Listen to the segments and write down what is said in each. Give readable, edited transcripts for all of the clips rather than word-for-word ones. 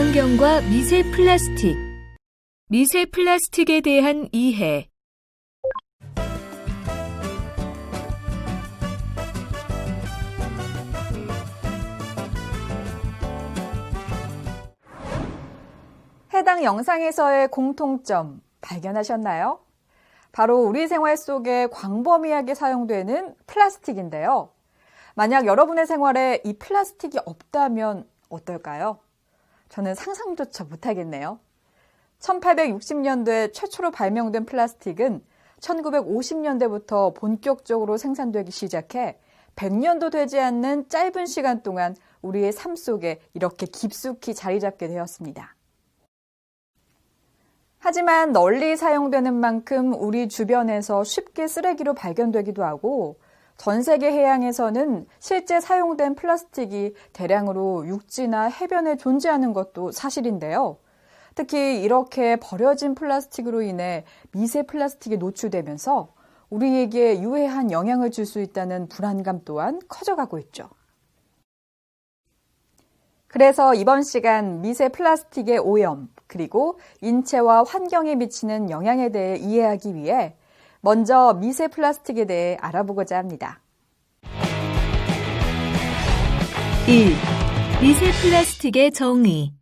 환경과 미세 플라스틱. 미세 플라스틱에 대한 이해. 해당 영상에서의 공통점 발견하셨나요? 바로 우리 생활 속에 광범위하게 사용되는 플라스틱인데요. 만약 여러분의 생활에 이 플라스틱이 없다면 어떨까요? 저는 상상조차 못하겠네요. 1860년도에 최초로 발명된 플라스틱은 1950년대부터 본격적으로 생산되기 시작해 100년도 되지 않는 짧은 시간 동안 우리의 삶 속에 이렇게 깊숙이 자리 잡게 되었습니다. 하지만 널리 사용되는 만큼 우리 주변에서 쉽게 쓰레기로 발견되기도 하고 전 세계 해양에서는 실제 사용된 플라스틱이 대량으로 육지나 해변에 존재하는 것도 사실인데요. 특히 이렇게 버려진 플라스틱으로 인해 미세 플라스틱에 노출되면서 우리에게 유해한 영향을 줄 수 있다는 불안감 또한 커져가고 있죠. 그래서 이번 시간 미세 플라스틱의 오염, 그리고 인체와 환경에 미치는 영향에 대해 이해하기 위해 먼저 미세 플라스틱에 대해 알아보고자 합니다. 1. 미세 플라스틱의 정의.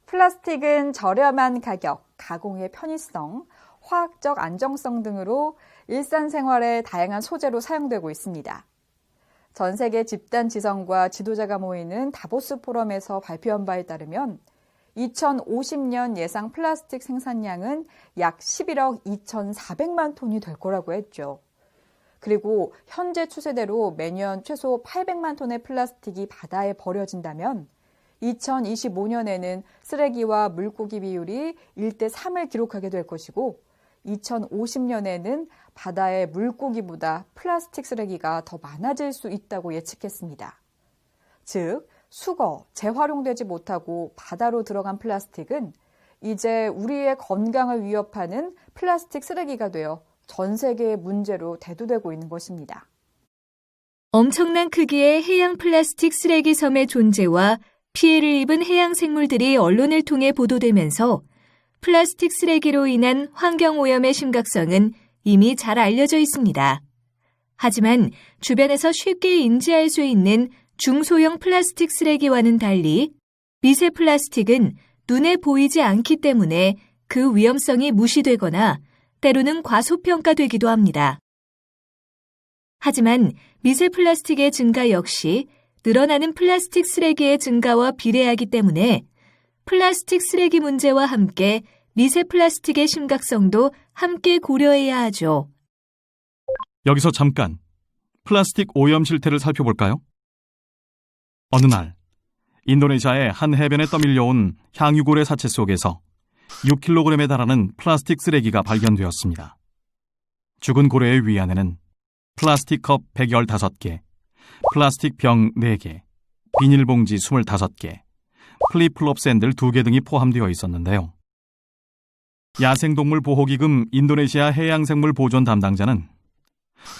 플라스틱은 저렴한 가격, 가공의 편의성, 화학적 안정성 등으로 일상생활의 다양한 소재로 사용되고 있습니다. 전 세계 집단 지성과 지도자가 모이는 다보스 포럼에서 발표한 바에 따르면 2050년 예상 플라스틱 생산량은 약 11억 2,400만 톤이 될 거라고 했죠. 그리고 현재 추세대로 매년 최소 800만 톤의 플라스틱이 바다에 버려진다면 2025년에는 쓰레기와 물고기 비율이 1대 3을 기록하게 될 것이고 2050년에는 바다의 물고기보다 플라스틱 쓰레기가 더 많아질 수 있다고 예측했습니다. 즉, 수거, 재활용되지 못하고 바다로 들어간 플라스틱은 이제 우리의 건강을 위협하는 플라스틱 쓰레기가 되어 전 세계의 문제로 대두되고 있는 것입니다. 엄청난 크기의 해양 플라스틱 쓰레기 섬의 존재와 피해를 입은 해양 생물들이 언론을 통해 보도되면서 플라스틱 쓰레기로 인한 환경오염의 심각성은 이미 잘 알려져 있습니다. 하지만 주변에서 쉽게 인지할 수 있는 중소형 플라스틱 쓰레기와는 달리 미세 플라스틱은 눈에 보이지 않기 때문에 그 위험성이 무시되거나 때로는 과소평가되기도 합니다. 하지만 미세 플라스틱의 증가 역시 늘어나는 플라스틱 쓰레기의 증가와 비례하기 때문에 플라스틱 쓰레기 문제와 함께 미세 플라스틱의 심각성도 함께 고려해야 하죠. 여기서 잠깐 플라스틱 오염 실태를 살펴볼까요? 어느 날 인도네시아의 한 해변에 떠밀려온 향유고래 사체 속에서 6kg에 달하는 플라스틱 쓰레기가 발견되었습니다. 죽은 고래의 위안에는 플라스틱 컵 115개, 플라스틱 병 4개, 비닐봉지 25개, 플립플롭 샌들 2개 등이 포함되어 있었는데요. 야생동물 보호기금 인도네시아 해양생물 보존 담당자는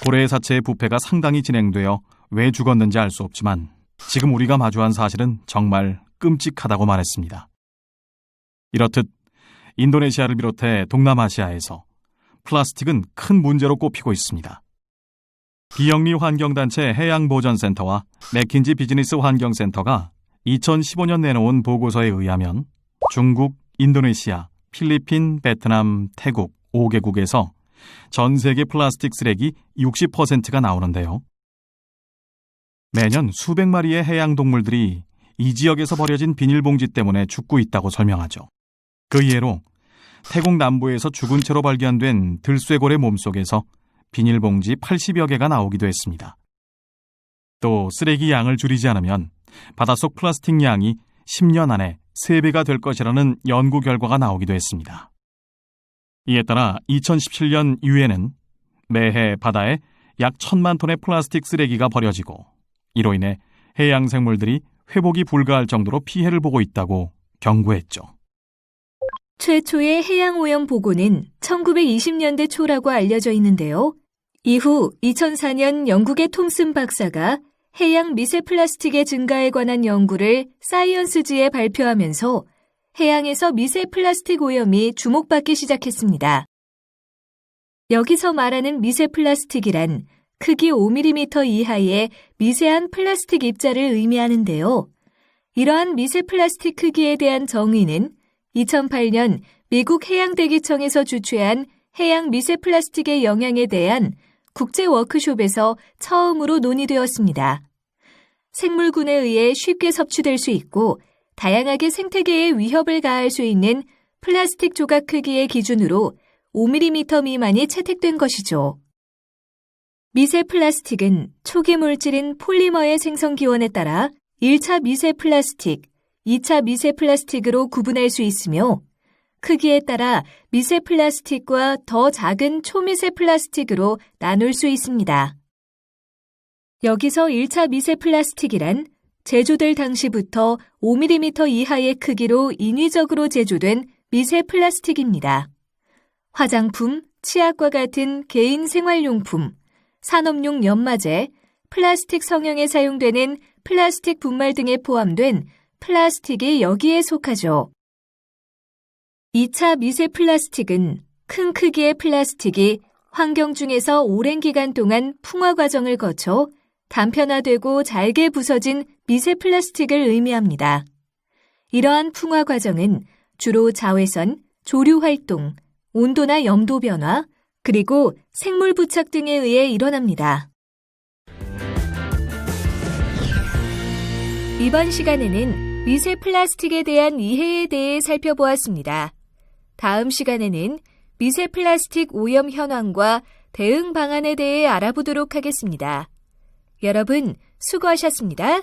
고래의 사체의 부패가 상당히 진행되어 왜 죽었는지 알 수 없지만 지금 우리가 마주한 사실은 정말 끔찍하다고 말했습니다. 이렇듯 인도네시아를 비롯해 동남아시아에서 플라스틱은 큰 문제로 꼽히고 있습니다. 비영리 환경단체 해양보전센터와 맥킨지 비즈니스 환경센터가 2015년 내놓은 보고서에 의하면 중국, 인도네시아, 필리핀, 베트남, 태국 5개국에서 전 세계 플라스틱 쓰레기 60%가 나오는데요. 매년 수백 마리의 해양 동물들이 이 지역에서 버려진 비닐봉지 때문에 죽고 있다고 설명하죠. 그 예로 태국 남부에서 죽은 채로 발견된 들쇠고래 몸속에서 비닐봉지 80여 개가 나오기도 했습니다. 또 쓰레기 양을 줄이지 않으면 바닷속 플라스틱 양이 10년 안에 3배가 될 것이라는 연구 결과가 나오기도 했습니다. 이에 따라 2017년 유엔은 매해 바다에 약 1,000만 톤의 플라스틱 쓰레기가 버려지고 이로 인해 해양 생물들이 회복이 불가할 정도로 피해를 보고 있다고 경고했죠. 최초의 해양오염 보고는 1920년대 초라고 알려져 있는데요. 이후 2004년 영국의 톰슨 박사가 해양 미세 플라스틱의 증가에 관한 연구를 사이언스지에 발표하면서 해양에서 미세 플라스틱 오염이 주목받기 시작했습니다. 여기서 말하는 미세 플라스틱이란 크기 5mm 이하의 미세한 플라스틱 입자를 의미하는데요. 이러한 미세 플라스틱 크기에 대한 정의는 2008년 미국 해양대기청에서 주최한 해양 미세 플라스틱의 영향에 대한 국제 워크숍에서 처음으로 논의되었습니다. 생물군에 의해 쉽게 섭취될 수 있고 다양하게 생태계에 위협을 가할 수 있는 플라스틱 조각 크기의 기준으로 5mm 미만이 채택된 것이죠. 미세 플라스틱은 초기 물질인 폴리머의 생성 기원에 따라 1차 미세 플라스틱, 2차 미세 플라스틱으로 구분할 수 있으며 크기에 따라 미세 플라스틱과 더 작은 초미세 플라스틱으로 나눌 수 있습니다. 여기서 1차 미세 플라스틱이란 제조될 당시부터 5mm 이하의 크기로 인위적으로 제조된 미세 플라스틱입니다. 화장품, 치약과 같은 개인 생활용품, 산업용 연마제, 플라스틱 성형에 사용되는 플라스틱 분말 등에 포함된 플라스틱이 여기에 속하죠. 2차 미세 플라스틱은 큰 크기의 플라스틱이 환경 중에서 오랜 기간 동안 풍화 과정을 거쳐 단편화되고 잘게 부서진 미세 플라스틱을 의미합니다. 이러한 풍화 과정은 주로 자외선, 조류 활동, 온도나 염도 변화, 그리고 생물 부착 등에 의해 일어납니다. 이번 시간에는 미세 플라스틱에 대한 이해에 대해 살펴보았습니다. 다음 시간에는 미세 플라스틱 오염 현황과 대응 방안에 대해 알아보도록 하겠습니다. 여러분, 수고하셨습니다.